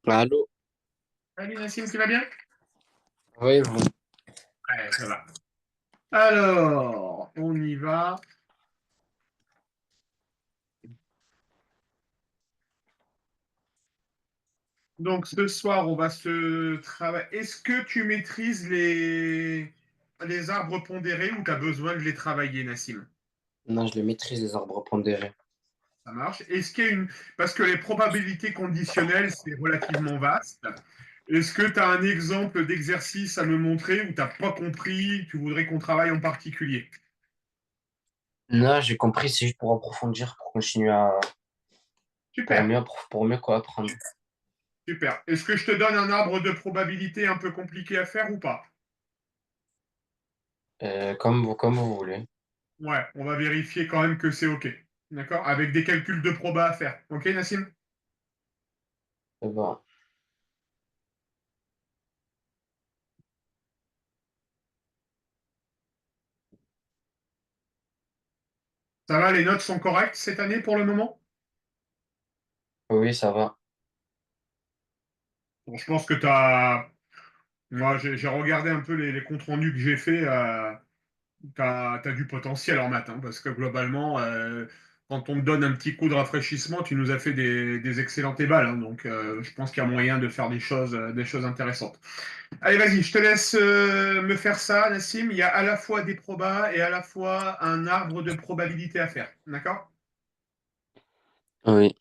Allô? Salut Nassim, tu vas bien? Oui, vous. Ouais, ça va. Alors, on y va. Donc ce soir, on va se travailler. Est-ce que tu maîtrises les arbres pondérés ou tu as besoin de les travailler, Nassim? Non, je les maîtrise, les arbres pondérés. Ça marche. Est-ce qu'il y a une... Parce que les probabilités conditionnelles, c'est relativement vaste. Est-ce que tu as un exemple d'exercice à me montrer où tu n'as pas compris, tu voudrais qu'on travaille en particulier? Non, j'ai compris, c'est juste pour approfondir, pour continuer Super, pour mieux quoi apprendre. super. Est-ce que je te donne un arbre de probabilité un peu compliqué à faire ou pas? Comme vous voulez. Ouais, on va vérifier quand même que c'est OK. D'accord? Avec des calculs de proba à faire. OK, Nassim? C'est bon. Ça va, les notes sont correctes cette année pour le moment? Oui, ça va. Bon, je pense que tu as. Moi, j'ai regardé un peu les comptes rendus que j'ai fait. Tu as du potentiel en maths, hein, parce que globalement, quand on te donne un petit coup de rafraîchissement, tu nous as fait des excellentes ébales, hein, donc, je pense qu'il y a moyen de faire des choses intéressantes. Allez, vas-y, je te laisse me faire ça, Nassim. Il y a à la fois des probas et à la fois un arbre de probabilité à faire. D'accord? Oui.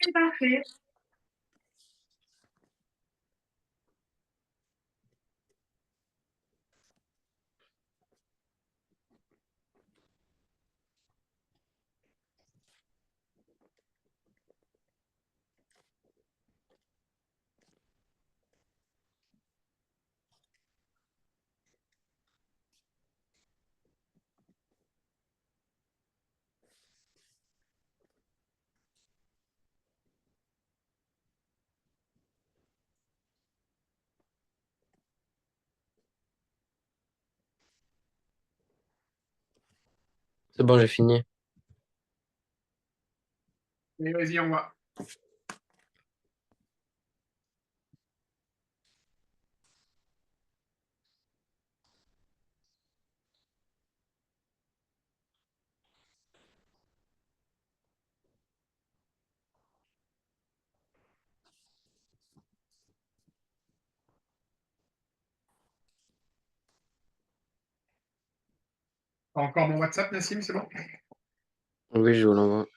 C'est parfait. C'est bon, j'ai fini. Et vas-y, on va. T'as encore mon WhatsApp, Nassim, c'est bon? Oui, je vous l'envoie.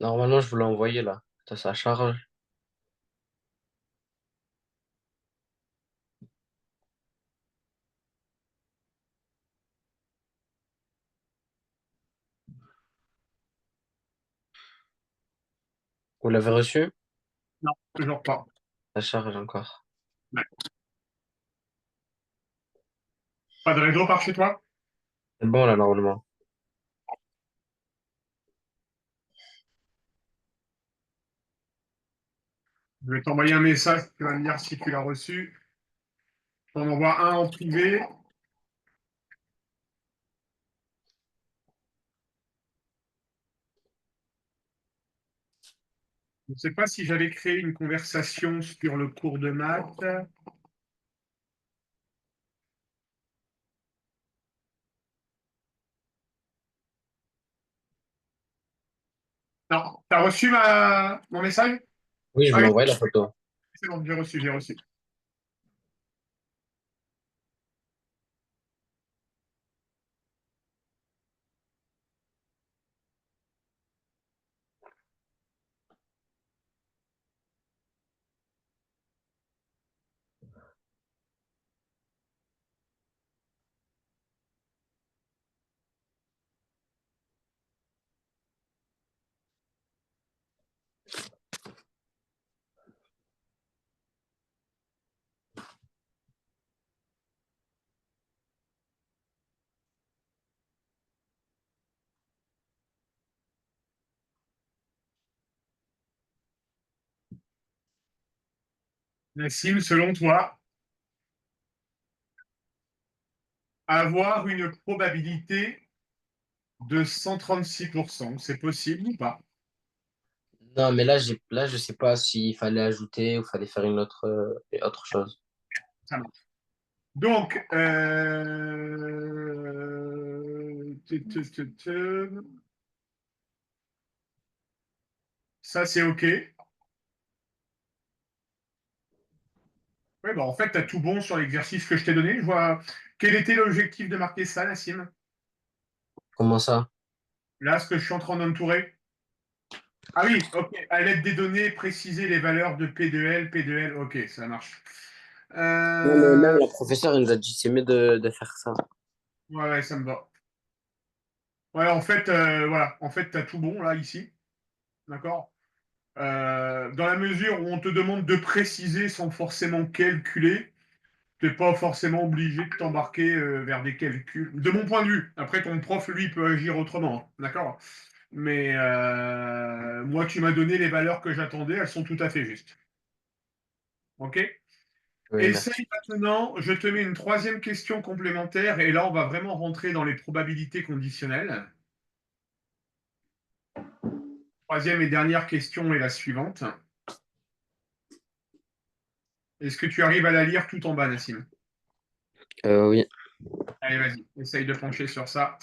Normalement, je vous l'ai envoyé là. Ça charge. Vous l'avez reçu? Non, toujours pas. Ça charge encore. Ouais. Pas de réseau par chez toi? C'est bon là, normalement. Je vais t'envoyer un message, tu vas me dire si tu l'as reçu. Je t'en envoie un en privé. Je ne sais pas si j'avais créé une conversation sur le cours de maths. Non, t'as reçu mon message? Oui, je Ah vous l'ai oui, envoyé la photo. c'est bon, j'ai reçu, j'ai reçu. Nassim, selon toi, avoir une probabilité de 136%, c'est possible ou pas? Non, mais là, je sais pas s'il fallait ajouter ou fallait faire une autre chose. Ça marche. Donc, ça c'est OK. Ouais, bah, en fait, tu as tout bon sur l'exercice que je t'ai donné. Je vois. Quel était l'objectif de marquer ça, Nassim? Comment ça? Là, ce que je suis en train d'entourer. Ah oui, OK. À l'aide des données, préciser les valeurs de P de L, P de L. OK, ça marche. Non, mais Euh, même la professeure, elle nous a dit c'est mieux de faire ça. Ouais, ouais, ça me va. Ouais, en fait, voilà. En fait, tu as tout bon, là, ici. D'accord? Dans la mesure où on te demande de préciser sans forcément calculer, tu n'es pas forcément obligé de t'embarquer vers des calculs. De mon point de vue. Après, ton prof, lui, peut agir autrement. Hein, d'accord? Mais moi, tu m'as donné les valeurs que j'attendais, elles sont tout à fait justes. OK? Oui, Essaye merci. maintenant, je te mets une troisième question complémentaire, et là, on va vraiment rentrer dans les probabilités conditionnelles. Troisième et dernière question est la suivante. Est-ce que tu arrives à la lire tout en bas, Nassim? Oui. Allez, vas-y, essaye de pencher sur ça.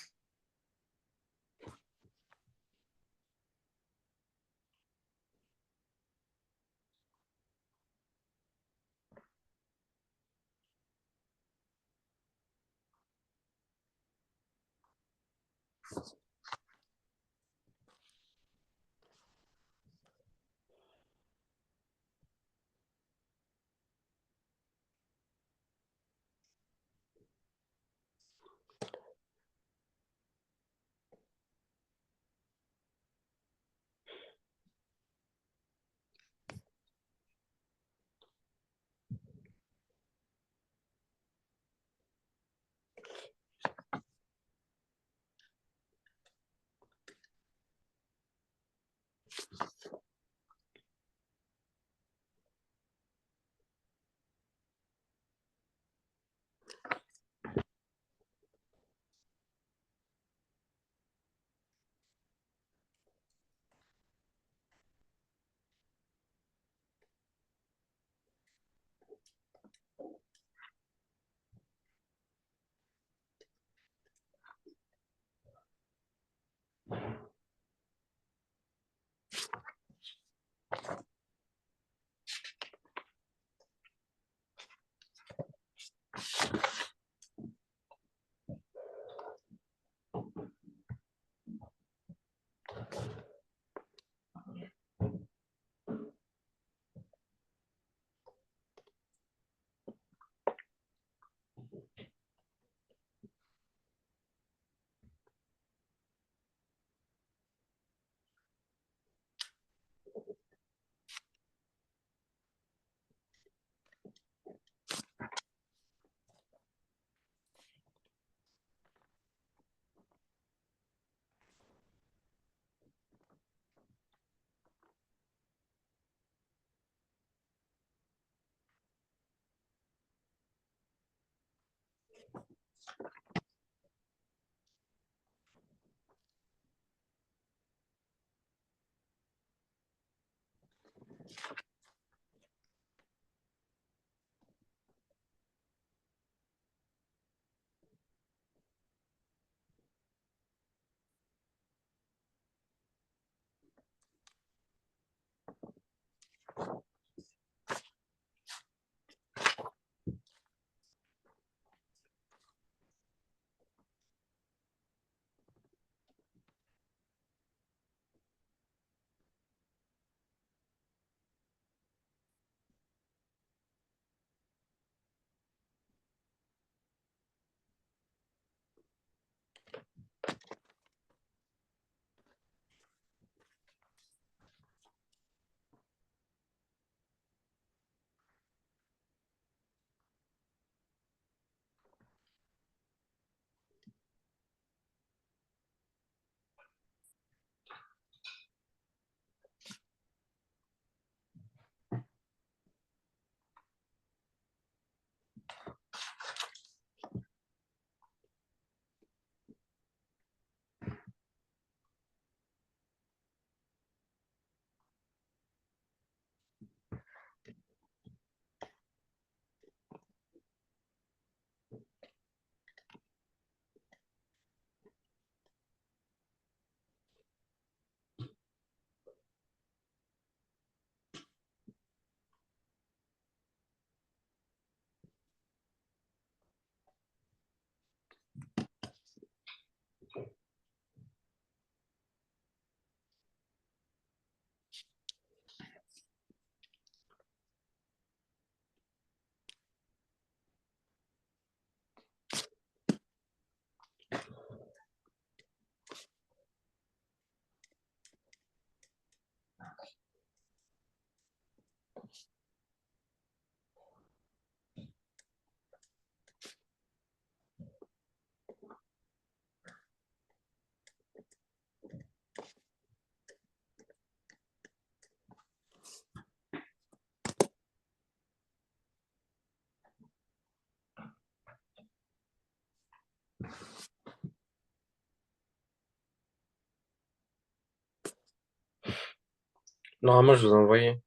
Normalement, je vous ai envoyé.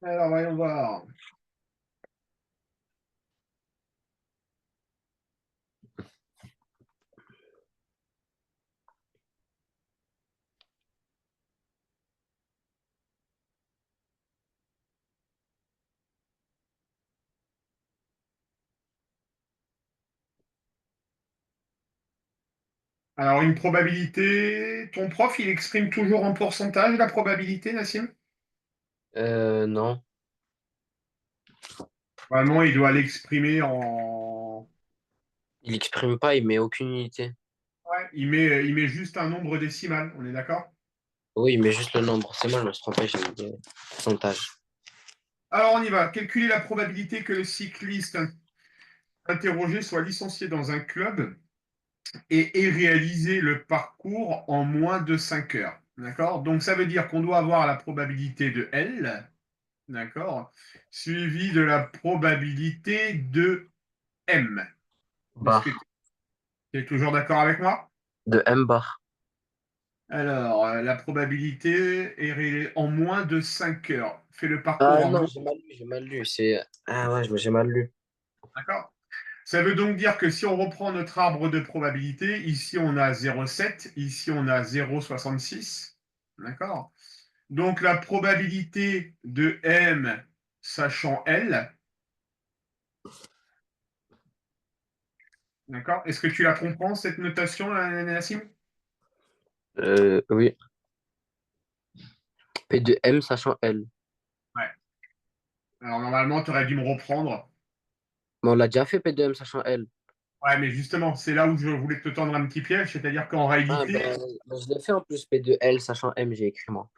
Alors, voyons voir. Alors, une probabilité, ton prof, il exprime toujours en pourcentage la probabilité, Nassim? Non. Vraiment, il doit l'exprimer en... Il exprime pas, il met aucune unité. Ouais, il met juste un nombre décimal, on est d'accord? Oui, il met juste le nombre. C'est moi, je me suis trompé, j'ai mis des pourcentages. Alors, on y va. Calculer la probabilité que le cycliste interrogé soit licencié dans un club et ait réalisé le parcours en moins de 5 heures. D'accord? Donc, ça veut dire qu'on doit avoir la probabilité de L, d'accord, suivie de la probabilité de M. Est-ce que Bar. tu es toujours d'accord avec moi? De M bar. Alors, la probabilité est en moins de 5 heures. Fais le parcours Ah en non, moins. j'ai mal lu, j'ai mal lu. C'est... Ah ouais, j'ai mal lu. D'accord? Ça veut donc dire que si on reprend notre arbre de probabilité, ici on a 0,7, ici on a 0,66. D'accord? Donc la probabilité de M, sachant L, d'accord? Est-ce que tu la comprends, cette notation, Nassim? Oui. P de M sachant L. Ouais. Alors normalement, tu aurais dû me reprendre. Mais on l'a déjà fait, P de M sachant L. Ouais, mais justement, c'est là où je voulais te tendre un petit piège, c'est-à-dire qu'en Ah réalité, ben, je l'ai fait en plus, P de L sachant M, j'ai écrit moi.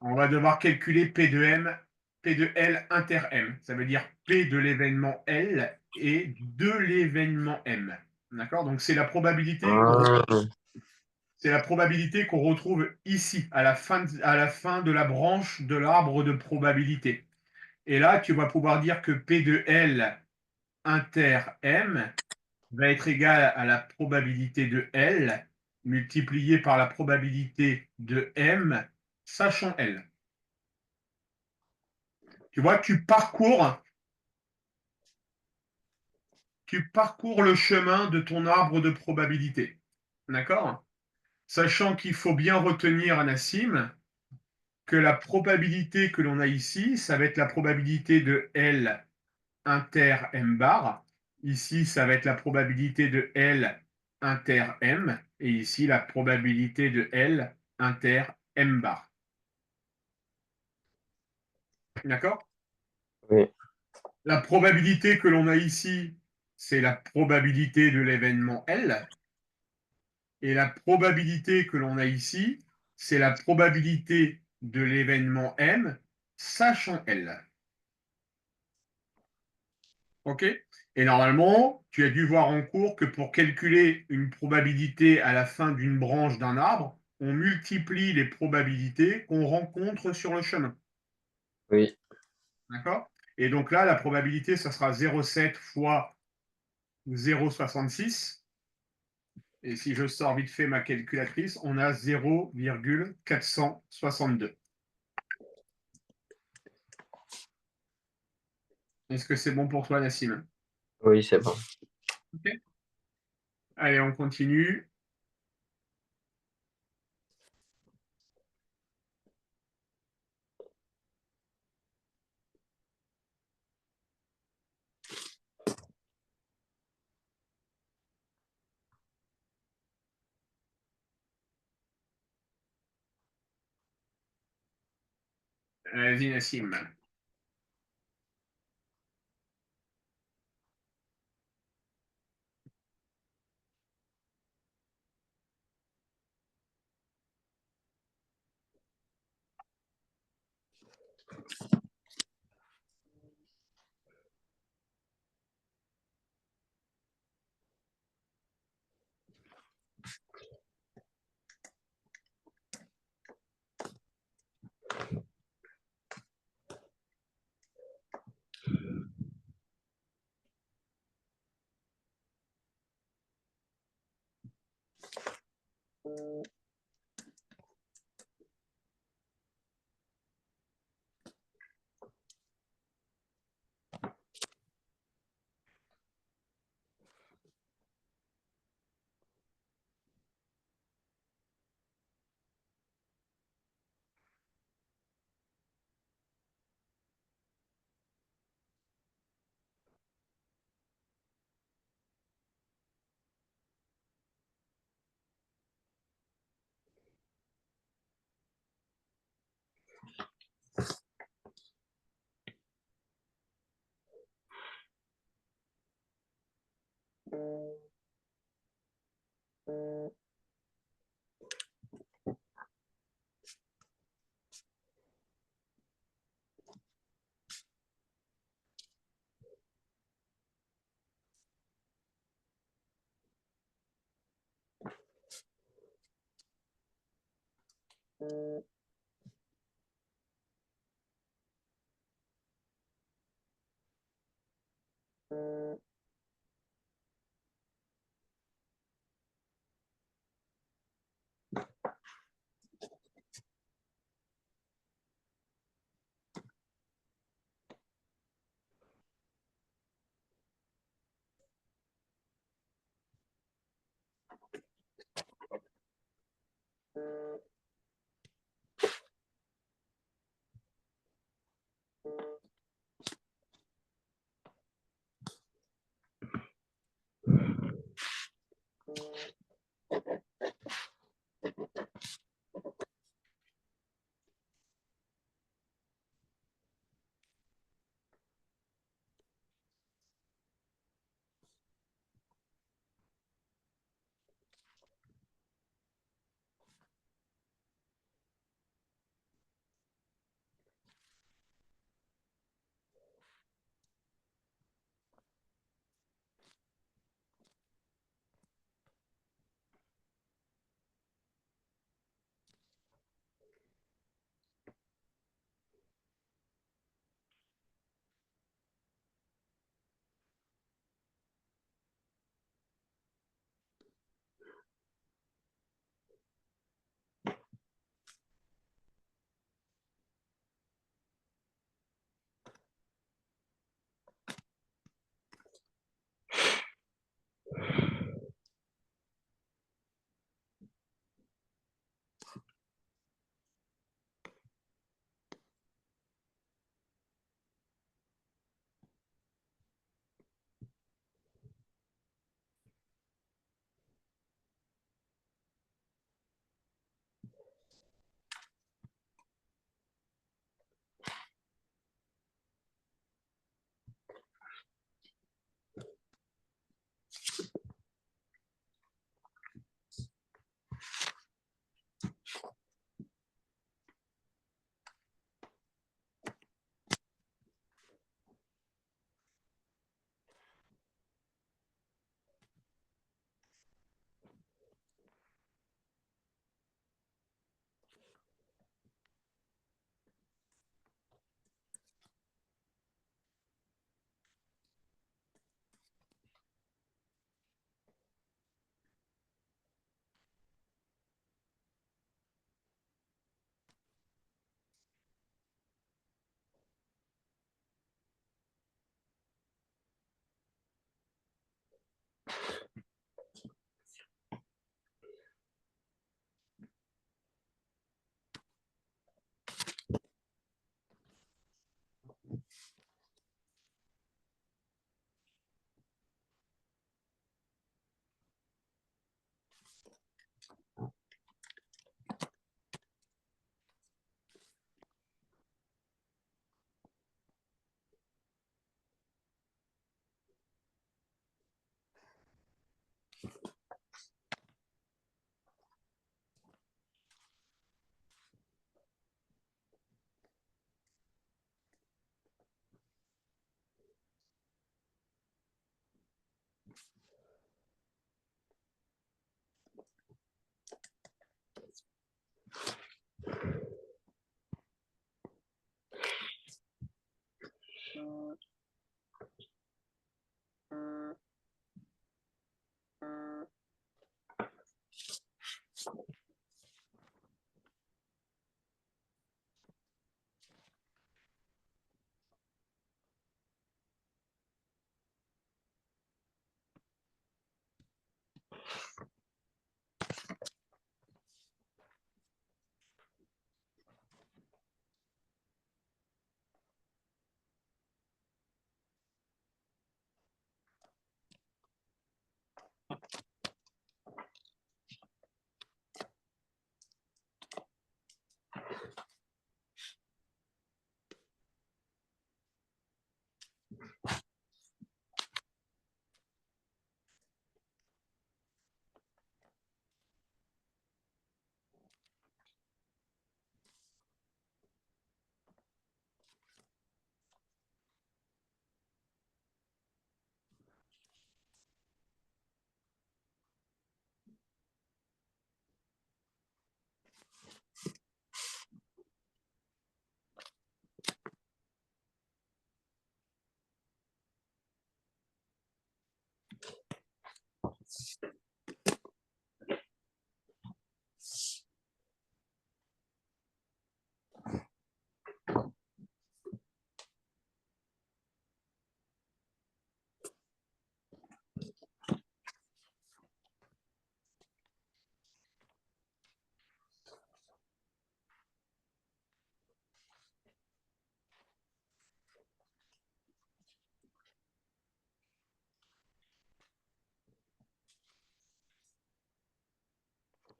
on va devoir calculer P de M, P de L inter M. Ça veut dire P de l'événement L et de l'événement M. D'accord? Donc Ah, c'est la probabilité qu'on retrouve ici, à la fin de la branche de l'arbre de probabilité. Et là, tu vas pouvoir dire que P de L inter M va être égal à la probabilité de L multipliée par la probabilité de M, sachant L. Tu vois, tu parcours le chemin de ton arbre de probabilité. D'accord? Sachant qu'il faut bien retenir, Nassim, que la probabilité que l'on a ici, ça va être la probabilité de L inter M bar. Ici, ça va être la probabilité de L inter M. Et ici, la probabilité de L inter M bar. D'accord? oui, La probabilité que l'on a ici, c'est la probabilité de l'événement L. Et la probabilité que l'on a ici, c'est la probabilité de l'événement M, sachant L. OK? Et normalement, tu as dû voir en cours que pour calculer une probabilité à la fin d'une branche d'un arbre, on multiplie les probabilités qu'on rencontre sur le chemin. oui. D'accord? Et donc là, la probabilité, ça sera 0,7 fois 0,66. Et si je sors vite fait ma calculatrice, on a 0,462. Est-ce que c'est bon pour toi, Nassim? Oui, c'est bon. Ok. Allez, on continue. Vas-y, Nassim.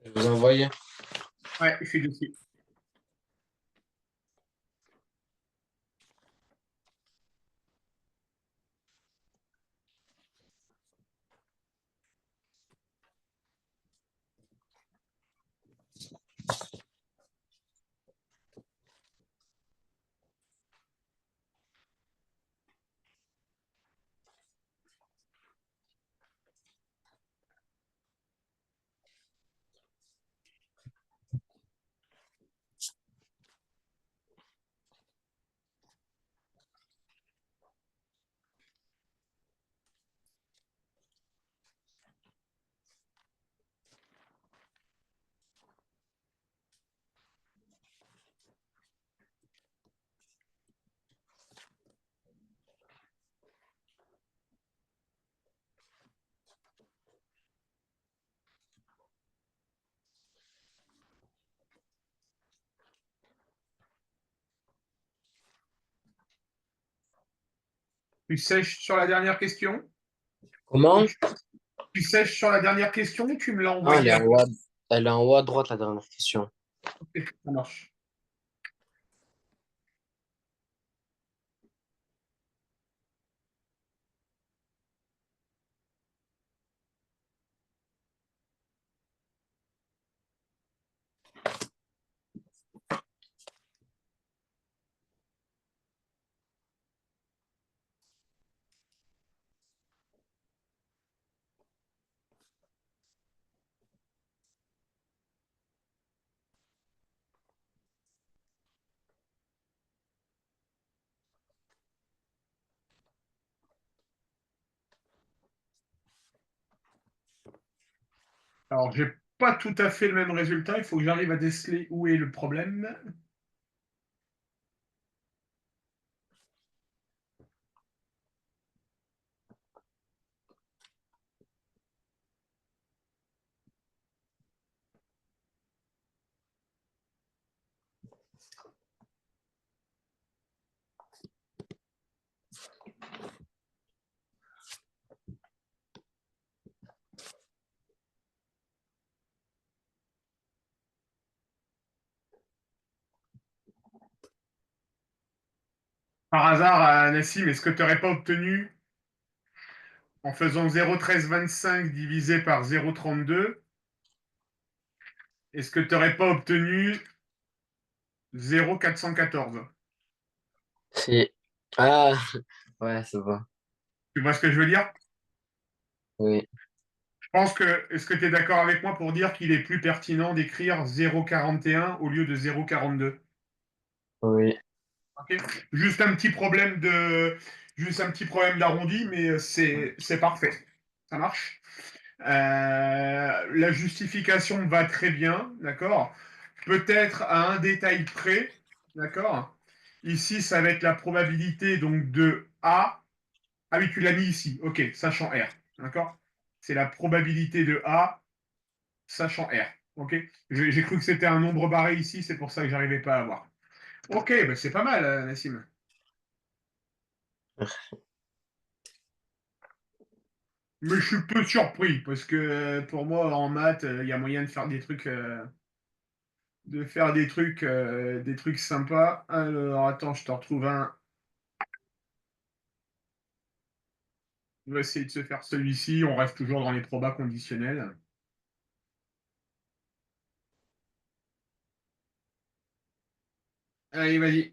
Je vous envoie. Ouais, je suis dessus. Tu sèches sur la dernière question? Ou Comment? tu sèches sur la dernière question ou tu me l'as Ah, envoyé après? elle est en haut à droite, la dernière question. Ok, ça marche. Alors, j'ai pas tout à fait le même résultat. Il faut que j'arrive à déceler où est le problème. Par hasard, Nassim, est-ce que tu n'aurais pas obtenu, en faisant 0,1325 divisé par 0,32, est-ce que tu n'aurais pas obtenu 0,414? C'est. Ah, ouais, c'est bon. Tu vois ce que je veux dire? Oui, Je pense que, est-ce que tu es d'accord avec moi pour dire qu'il est plus pertinent d'écrire 0,41 au lieu de 0,42? oui. Ok. Juste un petit problème de, juste un petit problème d'arrondi, mais c'est parfait. Ça marche. La justification va très bien, d'accord. Peut-être à un détail près, d'accord. Ici, ça va être la probabilité donc de A. Ah oui, tu l'as mis ici. Ok, sachant R, d'accord. C'est la probabilité de A sachant R. Ok. J'ai cru que c'était un nombre barré ici, c'est pour ça que j'arrivais pas à voir. Ok, bah c'est pas mal, Nassim. Mais je suis peu surpris parce que pour moi, en maths, il y a moyen de faire des trucs sympas. Alors, attends, je te retrouve un. On va essayer de se faire celui-ci. On reste toujours dans les probas conditionnels. Allez, vas-y.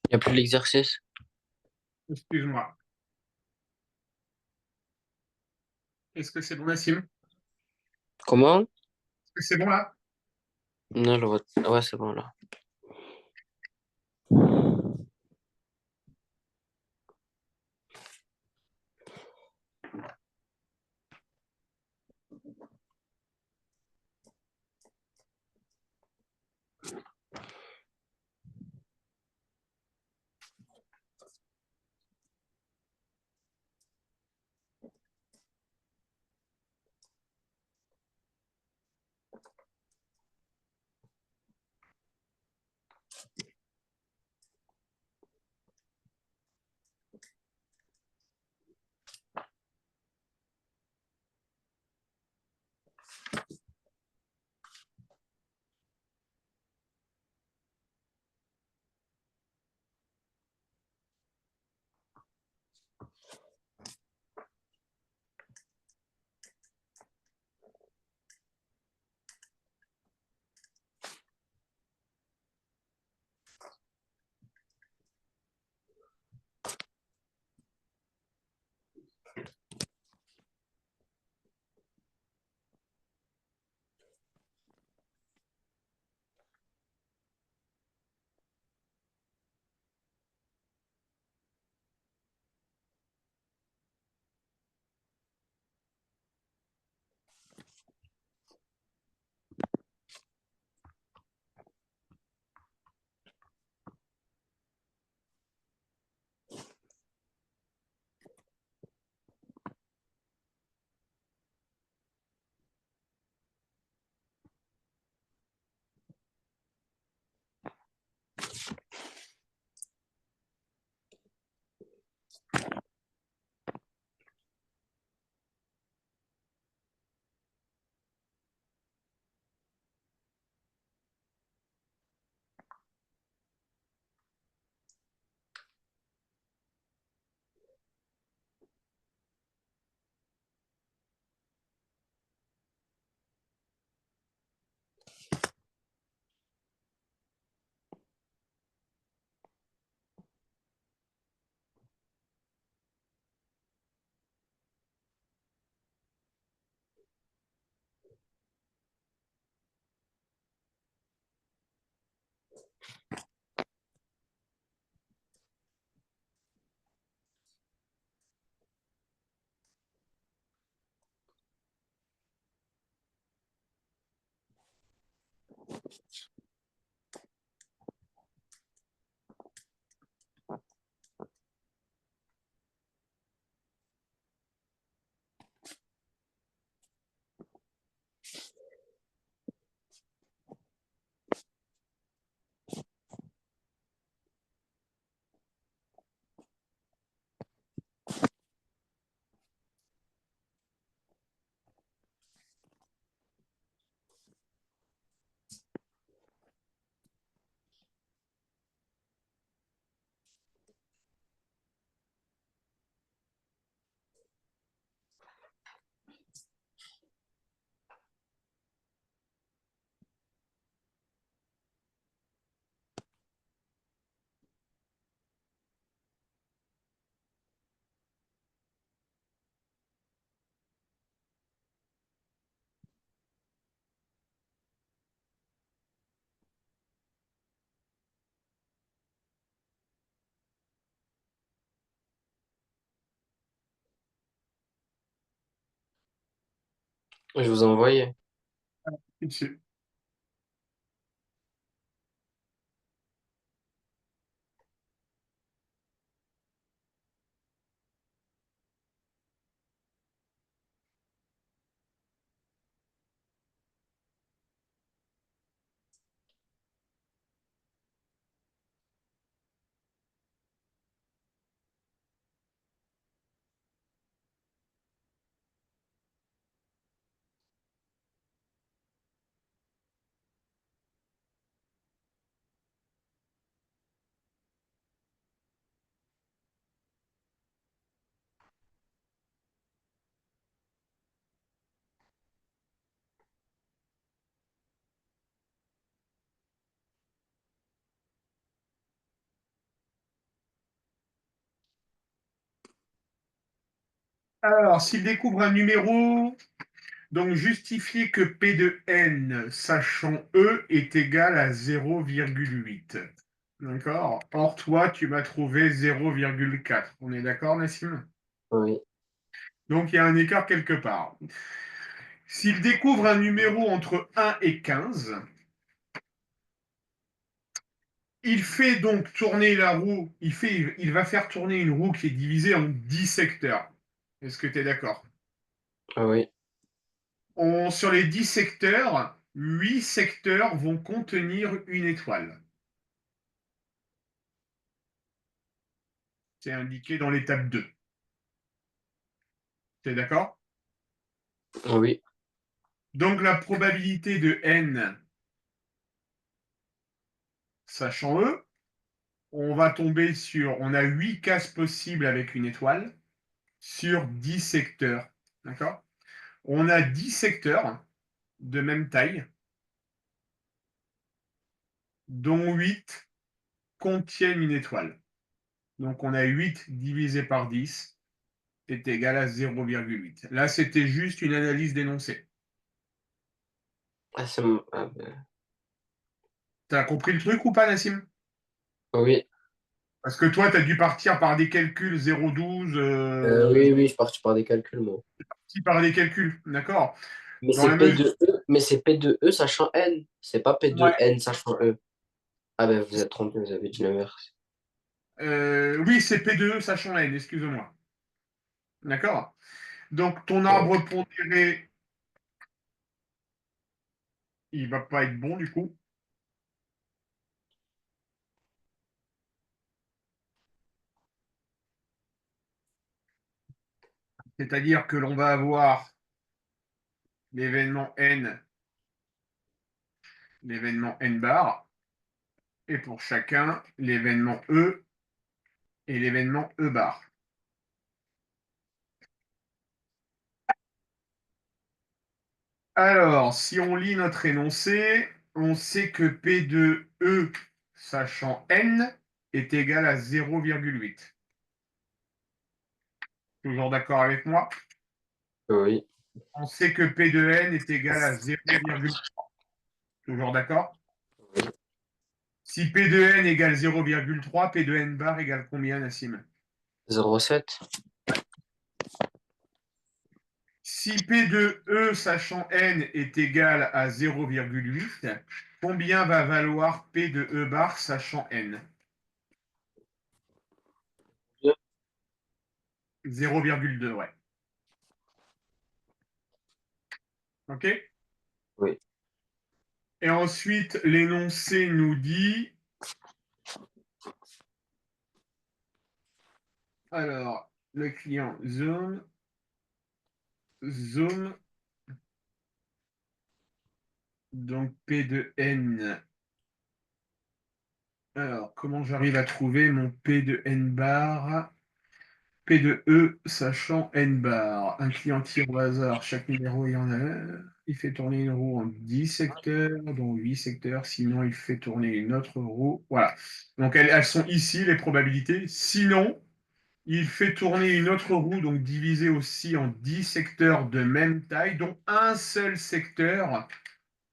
Il n'y a plus l'exercice. Excuse-moi. Est-ce que c'est bon, Nassim? Est-ce Comment? que c'est bon là? Non, ouais, c'est bon là. Je vous ai envoyé. Ici. Alors, s'il découvre un numéro, donc justifier que P de n, sachant E, est égal à 0,8. D'accord? Or, toi, tu m'as trouvé 0,4. On est d'accord, Nassim? Oui. Donc, il y a un écart quelque part. S'il découvre un numéro entre 1 et 15, il fait donc tourner la roue, il va faire tourner une roue qui est divisée en 10 secteurs. Est-ce que tu es d'accord? Ah oui. Sur les 10 secteurs, 8 secteurs vont contenir une étoile. C'est indiqué dans l'étape 2. Tu es d'accord? Ah oui. Donc la probabilité de n, sachant E, on a 8 cases possibles avec une étoile sur 10 secteurs. D'accord? On a 10 secteurs de même taille, dont 8 contiennent une étoile. Donc on a 8 divisé par 10 est égal à 0,8. Là, c'était juste une analyse d'énoncé. Ah, ah, ben, Tu as compris le truc ou pas, Nassim? oui. Parce que toi, tu as dû partir par des calculs 0,12, Oui, oui, je suis parti par des calculs, moi. si par des calculs, d'accord? Mais Dans c'est la P mesure. de E, mais c'est P de E sachant N. C'est pas P de Ouais. N sachant E. Ah ben, vous êtes trompé, vous avez dit l'inverse. Oui, c'est P2, sachant N, excuse-moi. D'accord? Donc, ton Ouais. arbre pondéré, il va pas être bon du coup. C'est-à-dire que l'on va avoir l'événement N, l'événement N bar, et pour chacun, l'événement E et l'événement E bar. Alors, si on lit notre énoncé, on sait que P de E, sachant N, est égal à 0,8. Toujours d'accord avec moi? Oui. On sait que P de N est égal à 0,8. Toujours d'accord? Oui. Si P de N égale 0,3, P de N bar égale combien, Nassim? 0,7. Si P de E, sachant N, est égal à 0,8, combien va valoir P de E bar, sachant N? 0,2, ouais. OK? Oui. Et ensuite, l'énoncé nous dit, alors, le client zoom, donc P de N. Alors, comment j'arrive à trouver mon P de N bar? P de E, sachant N bar. Un client tire au hasard, chaque numéro il y en a un. Il fait tourner une roue en 10 secteurs, dont 8 secteurs, sinon il fait tourner une autre roue. Voilà. Donc elles sont ici, les probabilités. Sinon, il fait tourner une autre roue, donc divisée aussi en 10 secteurs de même taille, dont un seul secteur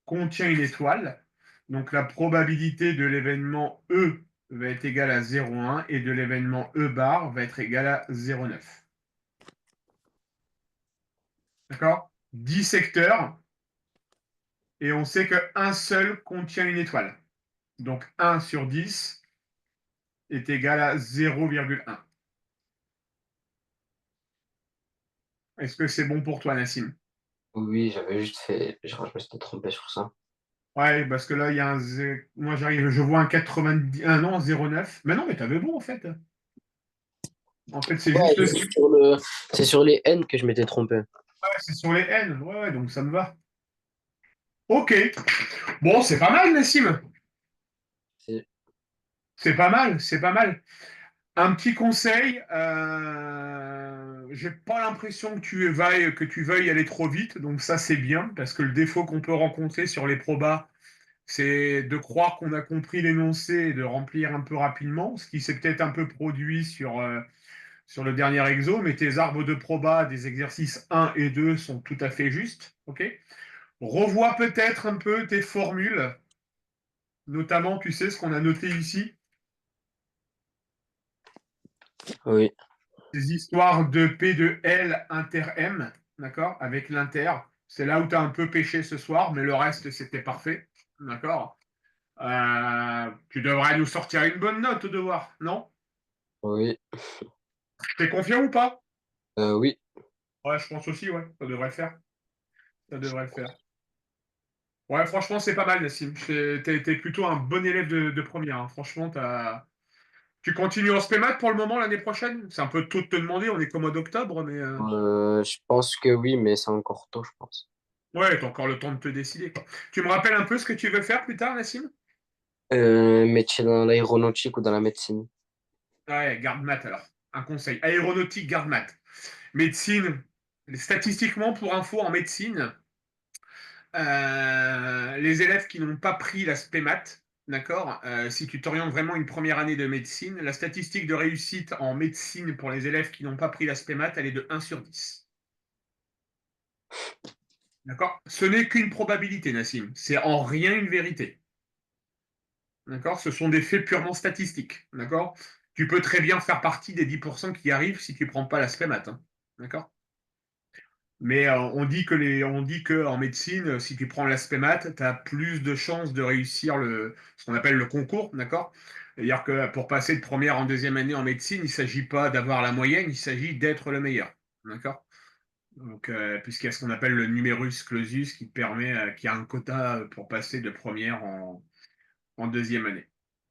contient une étoile. Donc la probabilité de l'événement E va être égale à 0,1 et de l'événement E bar va être égale à 0,9. D'accord? 10 secteurs, et on sait qu'un seul contient une étoile. Donc 1 sur 10 est égal à 0,1. Est-ce que c'est bon pour toi, Nassim? Oui, j'avais juste fait. Genre, je me suis trompé sur ça. Ouais, parce que là, il y a un. Moi, j'arrive, je vois un 90. Ah non, 0,9. Mais non, mais t'avais bon, en fait. En fait, c'est Ouais, juste. juste sur le... C'est sur les N que je m'étais trompé. Ouais, c'est sur les N. Ouais, ouais, donc ça me va. Ok. Bon, c'est pas mal, Nassim. C'est- C'est pas mal, c'est pas mal. Un petit conseil, j'ai pas l'impression que tu veuilles aller trop vite, donc ça c'est bien, parce que le défaut qu'on peut rencontrer sur les probas, c'est de croire qu'on a compris l'énoncé et de remplir un peu rapidement, ce qui s'est peut-être un peu produit sur le dernier exo, mais tes arbres de proba des exercices 1 et 2 sont tout à fait justes, ok? Revois peut-être un peu tes formules, notamment, tu sais, ce qu'on a noté ici, Oui, ces histoires de P de L inter M, d'accord, avec l'inter. C'est là où tu as un peu pêché ce soir, mais le reste, c'était parfait, d'accord. Tu devrais nous sortir une bonne note au devoir, non? oui, T'es confiant ou pas? oui. Ouais, je pense aussi, ouais, ça devrait le faire. Ça devrait le faire. Ouais, franchement, c'est pas mal, Nassim. T'es plutôt un bon élève de première, hein. Franchement, tu continues en spé-maths pour le moment l'année prochaine? C'est un peu tôt de te demander, on est qu'au mois d'octobre, mais Je pense que oui, mais c'est encore tôt, je pense. ouais, t'as encore le temps de te décider, quoi. Tu me rappelles un peu ce que tu veux faire plus tard, Nassim? Métier dans l'aéronautique ou dans la médecine. Ouais, garde maths alors. Un conseil. Aéronautique, garde maths. Médecine, statistiquement, pour info, en médecine, les élèves qui n'ont pas pris l'aspect maths, d'accord, si tu t'orientes vraiment une première année de médecine, la statistique de réussite en médecine pour les élèves qui n'ont pas pris l'aspect maths, elle est de 1 sur 10. D'accord? Ce n'est qu'une probabilité, Nassim. C'est en rien une vérité. D'accord? Ce sont des faits purement statistiques. D'accord? Tu peux très bien faire partie des 10% qui arrivent si tu ne prends pas l'aspect maths, hein. D'accord? Mais on dit que en médecine, si tu prends l'aspect maths, tu as plus de chances de réussir ce qu'on appelle le concours, d'accord? C'est-à-dire que pour passer de première en deuxième année en médecine, il ne s'agit pas d'avoir la moyenne, il s'agit d'être le meilleur, d'accord? Donc, puisqu'il y a ce qu'on appelle le numerus clausus qui a un quota pour passer de première en deuxième année.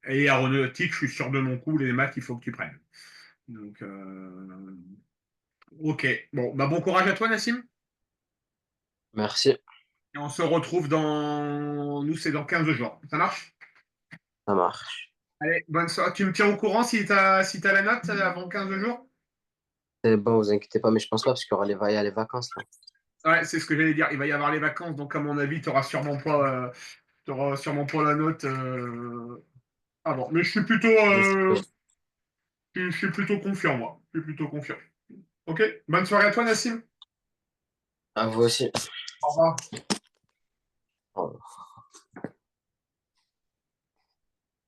Et aéronautique, je suis sûr de mon coup, les maths, il faut que tu prennes. Donc, ok. Bon, bah bon courage à toi, Nassim. Merci, Et on se retrouve Nous, c'est dans 15 jours. Ça marche? ça marche. Allez, bonne soirée. Tu me tiens au courant si t'as la note avant 15 jours? C'est bon, vous inquiétez pas, mais je pense pas parce qu'il y aura il y a les vacances là. Ouais, c'est ce que j'allais dire. Il va y avoir les vacances, donc à mon avis, t'auras sûrement pas la note. Ah bon, mais J'espère. je suis plutôt confiant, moi. Je suis plutôt confiant. Ok, bonne soirée à toi, Nassim. À vous aussi. Au revoir.